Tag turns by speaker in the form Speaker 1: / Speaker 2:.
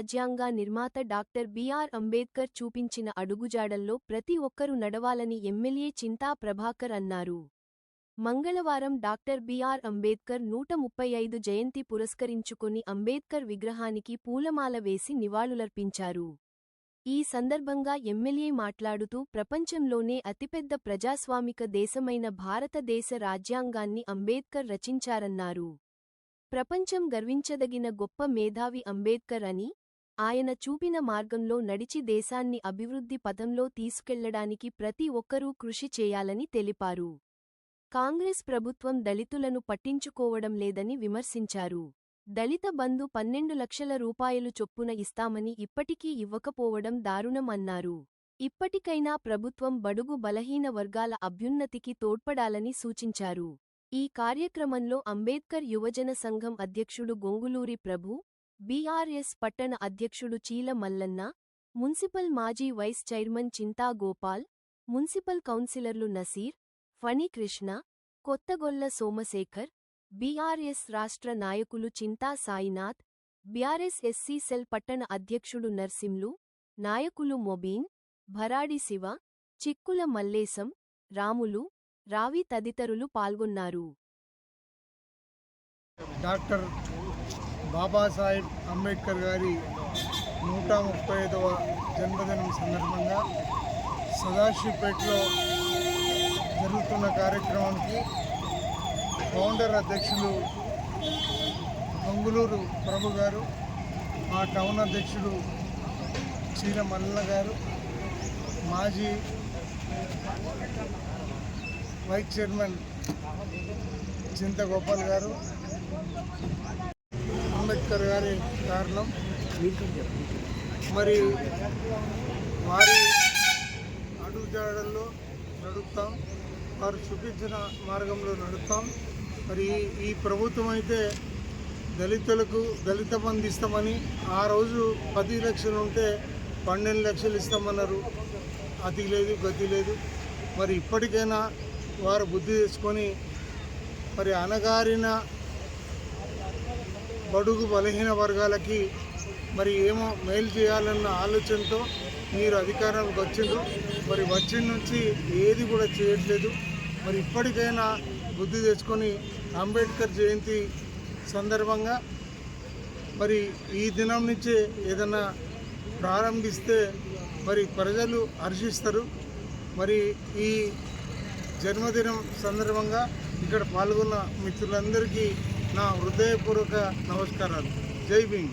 Speaker 1: రాజ్యాంగ నిర్మాత doctor BR Ambedkar చూపించిన అడుగుజాడల్లో ప్రతి ఒక్కరూ నడవాలని ఎమ్మెల్యే చింతా ప్రభాకర్ అన్నారు. మంగళవారం డాక్టర్ బిఆర్ అంబేద్కర్ 135 జయంతి పురస్కరించుకుని అంబేద్కర్ విగ్రహానికి పూలమాల వేసి నివాళులర్పించారు. ఈ సందర్భంగా ఎమ్మెల్యే మాట్లాడుతూ ప్రపంచంలోనే అతిపెద్ద ప్రజాస్వామిక దేశమైన భారతదేశ రాజ్యాంగాన్ని అంబేద్కర్ రచించారన్నారు. ప్రపంచం గర్వించదగిన గొప్ప మేధావి అంబేద్కర్ అని, ఆయన చూపిన మార్గంలో నడిచి దేశాన్ని అభివృద్ధి పథంలో తీసుకెళ్లడానికి ప్రతి ఒక్కరూ కృషి చేయాలని తెలిపారు. కాంగ్రెస్ ప్రభుత్వం దళితులను పట్టించుకోవడం లేదని విమర్శించారు. దళిత బంధు 12 లక్షల రూపాయలు చొప్పున ఇస్తామని ఇప్పటికీ ఇవ్వకపోవడం దారుణం అన్నారు. ఇప్పటికైనా ప్రభుత్వం బడుగు బలహీన వర్గాల అభ్యున్నతికి తోడ్పడాలని సూచించారు. ఈ కార్యక్రమంలో అంబేద్కర్ యువజన సంఘం అధ్యక్షుడు గొంగులూరి ప్రభు, బీఆర్ఎస్ పట్టణ అధ్యక్షుడు చీల మల్లన్న, మున్సిపల్ మాజీ వైస్ చైర్మన్ చింతా గోపాల్, మున్సిపల్ కౌన్సిలర్లు నసీర్, ఫణికృష్ణ, కొత్తగొల్ల సోమశేఖర్, బీఆర్ఎస్ రాష్ట్ర నాయకులు చింతా సాయినాథ్, బీఆర్ఎస్ ఎస్సీ సెల్ పట్టణ అధ్యక్షుడు నర్సింలు, నాయకులు మొబీన్, భరాడి శివ, చిక్కుల మల్లేశం, రాములు, రావి తదితరులు పాల్గొన్నారు.
Speaker 2: డాక్టర్ బాబాసాహెబ్ అంబేద్కర్ గారి 135వ జన్మదినం సందర్భంగా సదాశివపేటలో జరుగుతున్న కార్యక్రమానికి ఫౌండర్ అధ్యక్షులు గొంగులూరు ప్రభు గారు, మా టౌన్ అధ్యక్షుడు చీల మల్లన్న గారు, మాజీ వైస్ చైర్మన్ చింతగోపాల్ గారు, అంబేద్కర్ గారి కారణం మరి వారి అడుగుజాడల్లో నడుస్తాం, వారు చూపించిన మార్గంలో నడుస్తాం. మరి ఈ ప్రభుత్వం అయితే దళితులకు దళిత బంధు ఇస్తామని ఆ రోజు 10 లక్షలు ఉంటే 12 లక్షలు ఇస్తామన్నారు. అది లేదు గతి లేదు. మరి ఇప్పటికైనా వారు బుద్ధి తెచ్చుకొని మరి అణగారిన బడుగు బలహీన వర్గాలకి మరి ఏమో మేలు చేయాలన్న ఆలోచనతో మీరు అధికారానికి వచ్చిండ్రు. మరి వచ్చిన నుంచి ఏది కూడా చేయట్లేదు. మరి ఇప్పటికైనా బుద్ధి తెచ్చుకొని అంబేద్కర్ జయంతి సందర్భంగా మరి ఈ దినం నుంచే ఏదైనా ప్రారంభిస్తే మరి ప్రజలు హర్షిస్తారు. మరి ఈ జన్మదినం సందర్భంగా ఇక్కడ పాల్గొన్న మిత్రులందరికీ నా హృదయపూర్వక నమస్కారాలు. జై భీమ్.